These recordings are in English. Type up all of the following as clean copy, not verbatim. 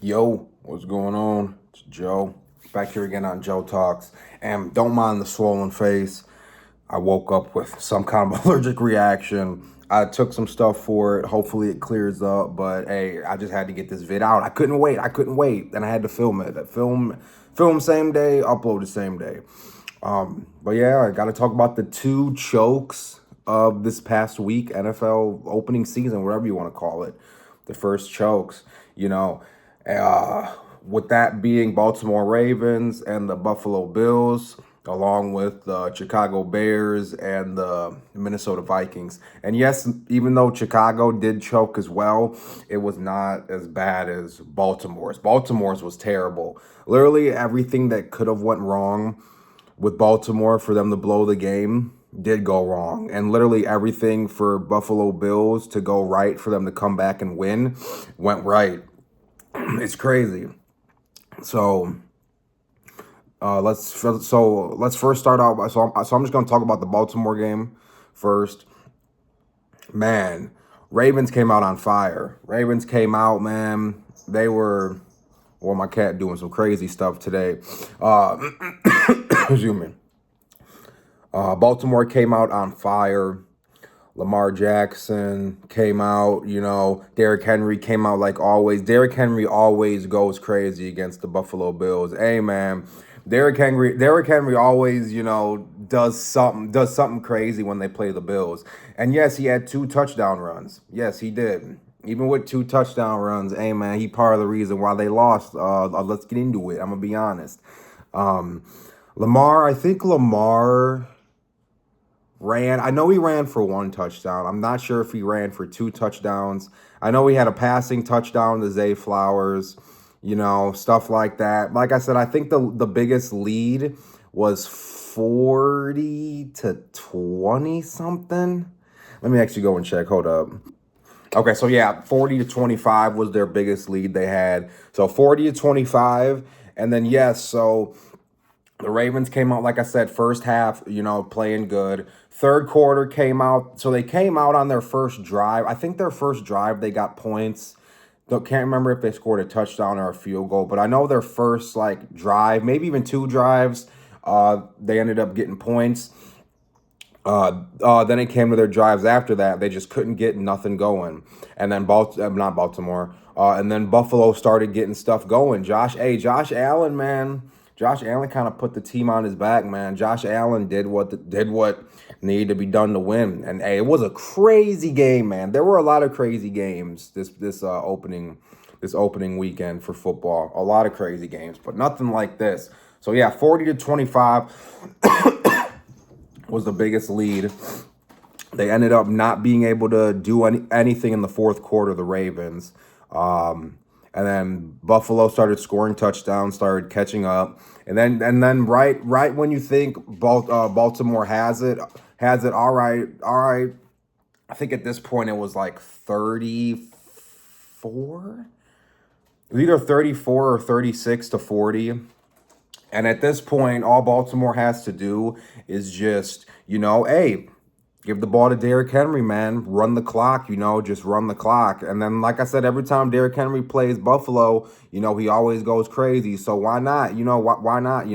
Yo, what's going on? It's Joe. Back here again on Joe Talks. And don't mind the swollen face. I woke up with some kind of allergic reaction. I took some stuff for it. Hopefully it clears up. But hey, I just had to get this vid out. I couldn't wait. And I had to film it. Film same day, upload the same day. But yeah, I gotta talk about the two chokes of this past week, NFL opening season, whatever you want to call it. The first chokes, you know. Uh, with that being Baltimore Ravens and the Buffalo Bills, along with the Chicago Bears and the Minnesota Vikings. And yes, even though Chicago did choke as well, it was not as bad as Baltimore's. Baltimore's was terrible. Literally everything that could have went wrong with Baltimore for them to blow the game did go wrong. And literally everything for Buffalo Bills to go right for them to come back and win went right. It's crazy. So let's first start out. So I'm just gonna talk about the Baltimore game first. Man, Ravens came out on fire. Ravens came out, man. They were, well, my cat doing some crazy stuff today. Excuse me. Baltimore came out on fire. Lamar Jackson came out, Derrick Henry came out like always. Derrick Henry always goes crazy against the Buffalo Bills. Hey man, Derrick Henry always, does something crazy when they play the Bills. And yes, he had 2 touchdown runs. Yes, he did. Even with 2 touchdown runs, hey man, he part of the reason why they lost. Let's get into it. I'm gonna be honest. I think Lamar I know he ran for 1 touchdown. I'm not sure if he ran for 2 touchdowns. I know he had a passing touchdown to Zay Flowers, stuff like that. Like I said, I think the biggest lead was 40-20 something. Let me actually go and check. Hold up. Okay, so yeah, 40-25 was their biggest lead they had. So 40-25, and then yes, so the Ravens came out, like I said, first half, playing good. Third quarter came out. So they came out on their first drive. I think their first drive, they got points. Can't remember if they scored a touchdown or a field goal, but I know their first, drive, maybe even 2 drives, they ended up getting points. Then it came to their drives after that. They just couldn't get nothing going. And then not Baltimore. And then Buffalo started getting stuff going. Josh Allen, man. Josh Allen kind of put the team on his back, man. Josh Allen did what needed to be done to win. And hey, it was a crazy game, man. There were a lot of crazy games this opening weekend for football. A lot of crazy games, but nothing like this. So yeah, 40-25 was the biggest lead. They ended up not being able to do anything in the fourth quarter, the Ravens. And then Buffalo started scoring touchdowns, started catching up, and then right when you think Baltimore has it, all right. I think at this point it was like 34. It was either 34 or 36-40. And at this point, all Baltimore has to do is just, hey, give the ball to Derrick Henry, man. Run the clock, just run the clock. And then, like I said, every time Derrick Henry plays Buffalo, he always goes crazy. So why not? Why not,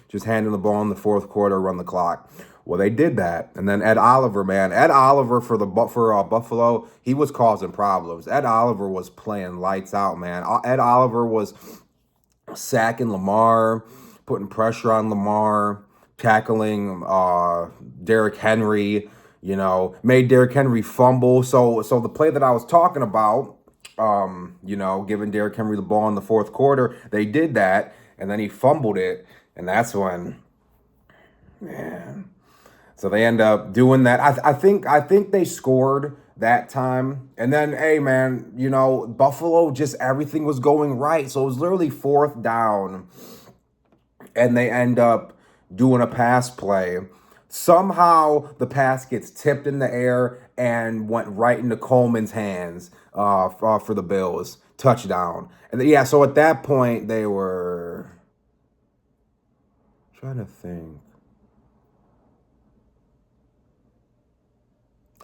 just handing the ball in the fourth quarter, run the clock. Well, they did that. And then Ed Oliver, man. Ed Oliver for Buffalo, he was causing problems. Ed Oliver was playing lights out, man. Ed Oliver was sacking Lamar, putting pressure on Lamar, tackling Derrick Henry, made Derrick Henry fumble. So the play that I was talking about, giving Derrick Henry the ball in the fourth quarter, they did that, and then he fumbled it, and that's when, man. So they end up doing that. I think they scored that time. And then, hey, man, Buffalo, just everything was going right. So it was literally 4th down. And they end up doing a pass play. Somehow the pass gets tipped in the air and went right into Coleman's hands for the Bills. Touchdown. And yeah, so at that point, they were...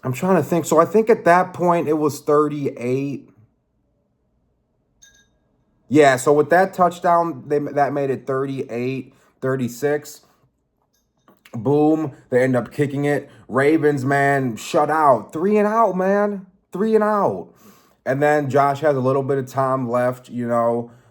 I'm trying to think. So I think at that point it was 38. Yeah, so with that touchdown, that made it 38-36. Boom, they end up kicking it. Ravens, man, shut out. 3 and out, man. 3 and out. And then Josh has a little bit of time left,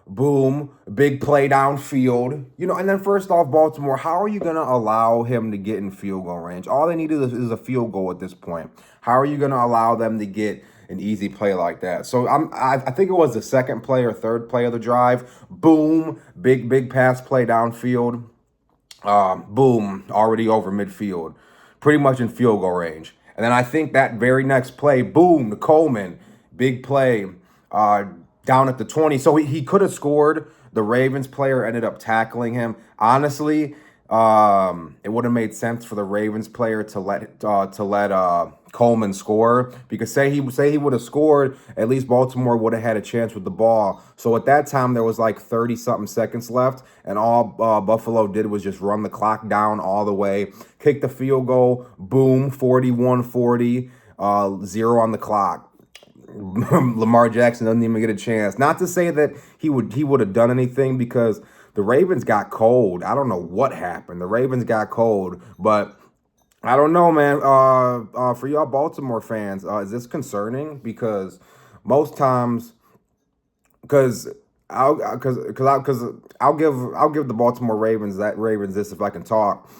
Boom, big play downfield. And then first off, Baltimore, how are you going to allow him to get in field goal range? All they need is a field goal at this point. How are you going to allow them to get an easy play like that? So I think it was the second play or third play of the drive. Boom, big pass play downfield. Boom, already over midfield, pretty much in field goal range. And then I think that very next play, boom, to Coleman, big play, down at the 20. So he could have scored. The Ravens player ended up tackling him. Honestly, it would have made sense for the Ravens player to let Coleman score, because say he would have scored, at least Baltimore would have had a chance with the ball. So at that time there was like 30-something seconds left, and all Buffalo did was just run the clock down all the way, kick the field goal, boom, 41-40, 0 on the clock. Lamar Jackson doesn't even get a chance. Not to say that he would have done anything, because the Ravens got cold. I don't know what happened. The Ravens got cold, but I don't know, man. For y'all Baltimore fans, is this concerning? Because most times, because I'll give the Baltimore Ravens this if I can talk.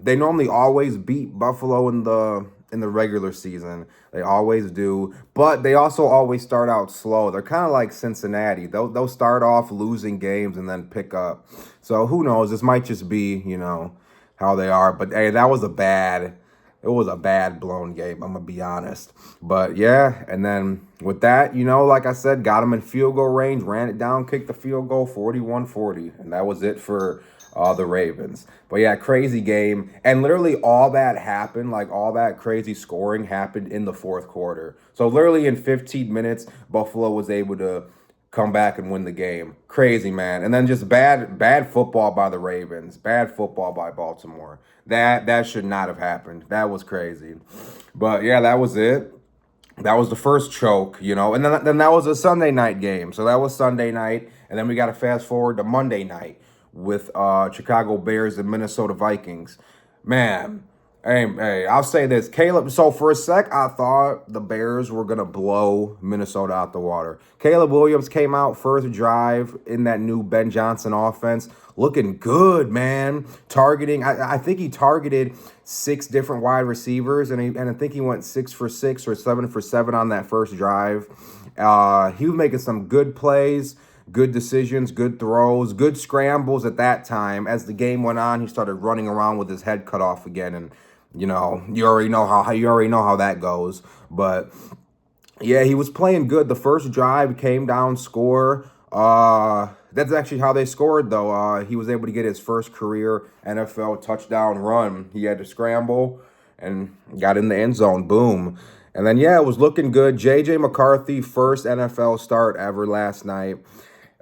They normally always beat Buffalo in the regular season. They always do, but they also always start out slow. They're kind of like Cincinnati. They'll start off losing games and then pick up. So who knows? This might just be, how they are. But hey, it was a bad blown game, I'm gonna be honest. But yeah, and then with that, like I said, got them in field goal range, ran it down, kicked the field goal, 41-40, and that was it for the Ravens. But yeah, crazy game. And literally all that happened, like all that crazy scoring happened in the fourth quarter. So literally in 15 minutes, Buffalo was able to come back and win the game. Crazy, man. And then just bad football by the Ravens. Bad football by Baltimore. That should not have happened. That was crazy. But yeah, that was it. That was the first choke, and then that was a Sunday night game. So that was Sunday night. And then we got to fast forward to Monday night with Chicago Bears and Minnesota Vikings. Man, hey, I'll say this, Caleb. So for a sec, I thought the Bears were gonna blow Minnesota out the water. Caleb Williams came out first drive in that new Ben Johnson offense, looking good, man. Targeting, I think he targeted 6 different wide receivers, and I think he went 6 for 6 or 7 for 7 on that first drive. He was making some good plays. Good decisions, good throws, good scrambles at that time. As the game went on, he started running around with his head cut off again, and you already know how that goes. But yeah, he was playing good. The first drive came down, score. That's actually how they scored, though. He was able to get his first career NFL touchdown run. He had to scramble and got in the end zone. Boom. And then, yeah, it was looking good. J.J. McCarthy, first NFL start ever last night.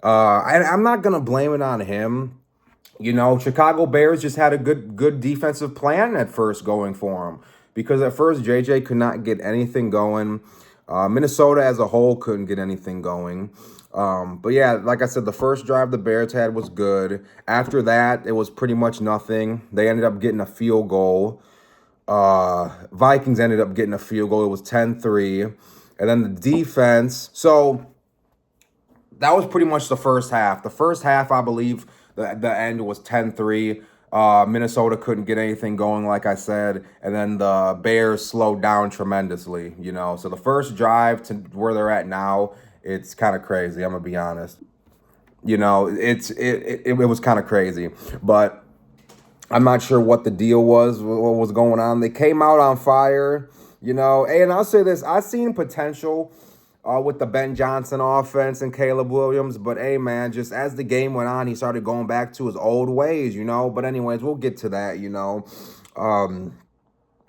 I'm not going to blame it on him. Chicago Bears just had a good defensive plan at first going for him. Because at first, JJ could not get anything going. Minnesota as a whole couldn't get anything going. But yeah, like I said, the first drive the Bears had was good. After that, it was pretty much nothing. They ended up getting a field goal. Vikings ended up getting a field goal. It was 10-3. And then the defense. So that was pretty much the first half. The first half, I believe, the end was 10-3. Minnesota couldn't get anything going, like I said, and then the Bears slowed down tremendously, So the first drive to where they're at now, it's kind of crazy, I'm gonna be honest. It was kind of crazy, but I'm not sure what the deal was, what was going on. They came out on fire, and I'll say this, I've seen potential with the Ben Johnson offense and Caleb Williams. But, hey, man, just as the game went on, he started going back to his old ways, But anyways, we'll get to that,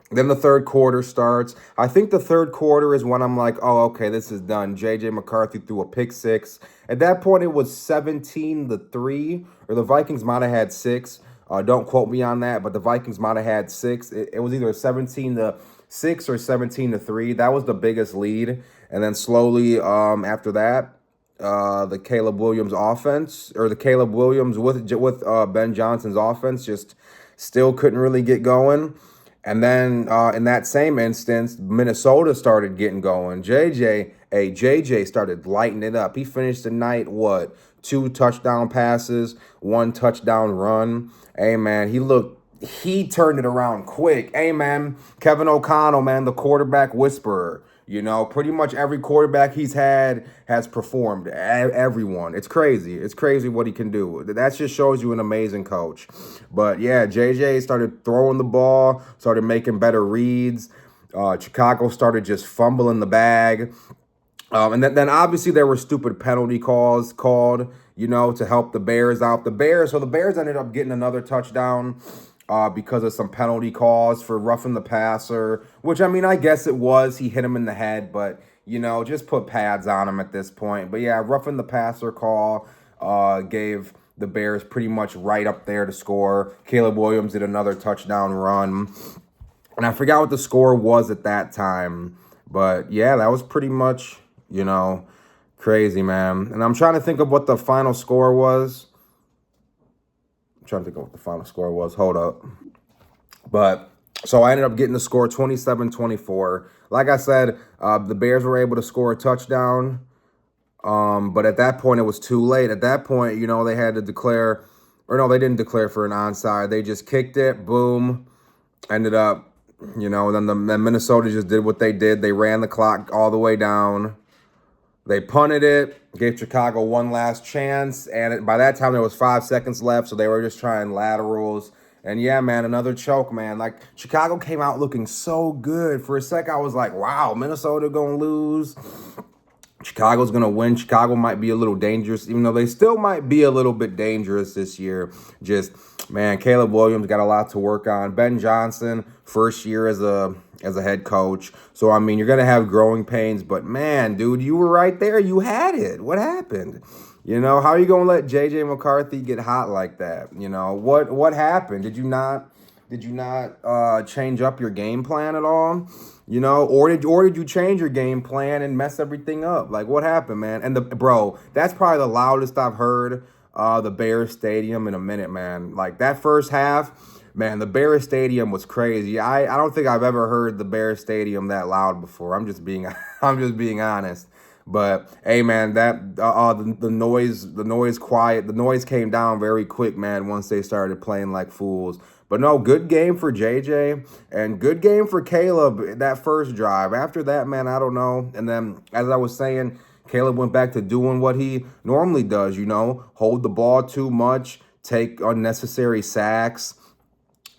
Then the third quarter starts. I think the third quarter is when I'm like, oh, okay, this is done. J.J. McCarthy threw a pick six. At that point, it was 17-3, or the Vikings might have had 6. Don't quote me on that, but the Vikings might have had 6. It was either 17-6 or 17-3. That was the biggest lead. And then slowly after that, the Caleb Williams offense, or the Caleb Williams with Ben Johnson's offense, just still couldn't really get going. And then in that same instance, Minnesota started getting going. JJ started lighting it up. He finished the night, what, 2 touchdown passes, 1 touchdown run. Hey, man, he turned it around quick. Hey, man, Kevin O'Connell, man, the quarterback whisperer. You know, pretty much every quarterback he's had has performed. Everyone. It's crazy. It's crazy what he can do. That just shows you an amazing coach. But, yeah, JJ started throwing the ball, started making better reads. Chicago started just fumbling the bag. And then obviously there were stupid penalty calls called, you know, to help the Bears out. The Bears ended up getting another touchdown because of some penalty calls for roughing the passer, which, I mean, I guess it was. He hit him in the head, but, you know, just put pads on him at this point. But, yeah, roughing the passer call gave the Bears pretty much right up there to score. Caleb Williams did another touchdown run. And I forgot what the score was at that time. But, yeah, that was pretty much, you know, crazy, man. And I'm trying to think of what the final score was. Hold up. But so I ended up getting the score 27-24. Like I said, the Bears were able to score a touchdown. But at that point, it was too late. At that point, you know, they had to declare, or no, they didn't declare for an onside. They just kicked it. Boom. Ended up, you know, then Minnesota just did what they did. They ran the clock all the way down. They punted it, gave Chicago one last chance, and by that time there was 5 seconds left, so they were just trying laterals. And yeah, man, another choke, man. Like, Chicago came out looking so good. For a sec, I was like, wow, Minnesota gonna lose. Chicago's going to win. Chicago might be a little dangerous, even though they still might be a little bit dangerous this year. Just, man, Caleb Williams got a lot to work on. Ben Johnson, first year as a head coach. So, I mean, you're going to have growing pains. But, man, dude, you were right there. You had it. What happened? You know, how are you going to let J.J. McCarthy get hot like that? You know, what happened? Did you not change up your game plan at all? You know, or did you change your game plan and mess everything up? Like, what happened, man? And bro, that's probably the loudest I've heard the Bears Stadium in a minute, man. Like, that first half, man, the Bears Stadium was crazy. I don't think I've ever heard the Bears Stadium that loud before. I'm just being honest. But hey, man, that the noise came down very quick, man, once they started playing like fools. But no, good game for JJ and good game for Caleb that first drive. After that, man, I don't know. And then, as I was saying, Caleb went back to doing what he normally does, you know, hold the ball too much, take unnecessary sacks,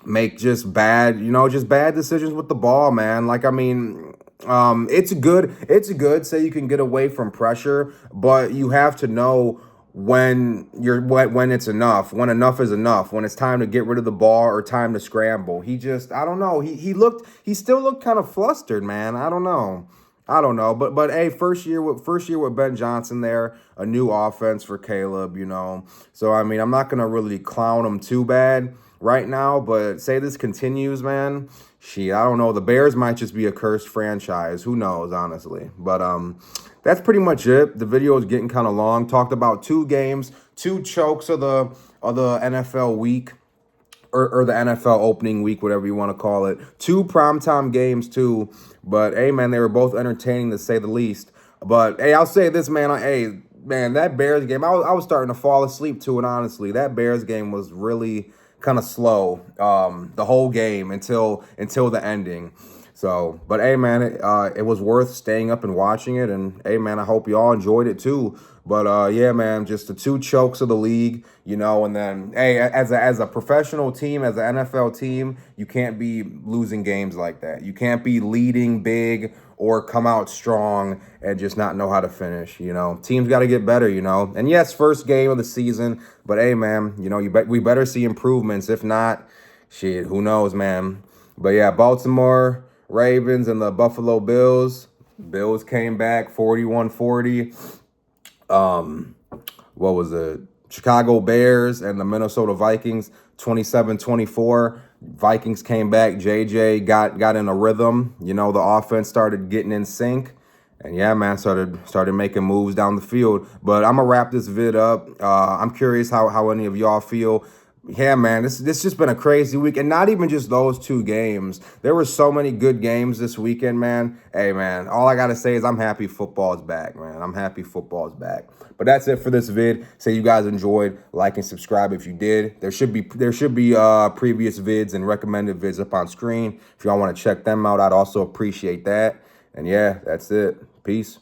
make just bad decisions with the ball, man. Like, I mean, it's good. Say you can get away from pressure, but you have to know when it's enough, when enough is enough, when it's time to get rid of the ball or time to scramble. I don't know. He still looked kind of flustered, man. I don't know. But hey, first year with Ben Johnson there, a new offense for Caleb, you know. So, I mean, I'm not gonna really clown him too bad right now, but say this continues, man. I don't know. The Bears might just be a cursed franchise. Who knows, honestly. But that's pretty much it. The video is getting kind of long. Talked about 2 games, 2 chokes of the NFL week, or the NFL opening week, whatever you want to call it. 2 primetime games too. But hey, man, they were both entertaining to say the least. But hey, I'll say this, man. Hey, man, that Bears game, I was starting to fall asleep to it. Honestly, that Bears game was really kind of slow the whole game until the ending. So, but hey, man, it was worth staying up and watching it. And hey, man, I hope you all enjoyed it too. But yeah, man, just the 2 chokes of the league, you know. And then, hey, as a professional team, as an NFL team, you can't be losing games like that. You can't be leading big or come out strong and just not know how to finish, you know. Teams got to get better, you know. And yes, first game of the season, but hey, man, you know, we better see improvements. If not, shit, who knows, man. But yeah, Baltimore Ravens and the Buffalo Bills. Bills came back 41-40. What was it? Chicago Bears and the Minnesota Vikings 27-24. Vikings came back. JJ got in a rhythm. You know, the offense started getting in sync. And yeah, man, started making moves down the field. But I'm gonna wrap this vid up. I'm curious how any of y'all feel. Yeah, man, this just been a crazy week, and not even just those two games. There were so many good games this weekend, man. Hey, man, all I gotta say is I'm happy football's back, man. I'm happy football's back. But that's it for this vid. Say you guys enjoyed, like and subscribe if you did. There should be previous vids and recommended vids up on screen. If y'all want to check them out, I'd also appreciate that. And yeah, that's it. Peace.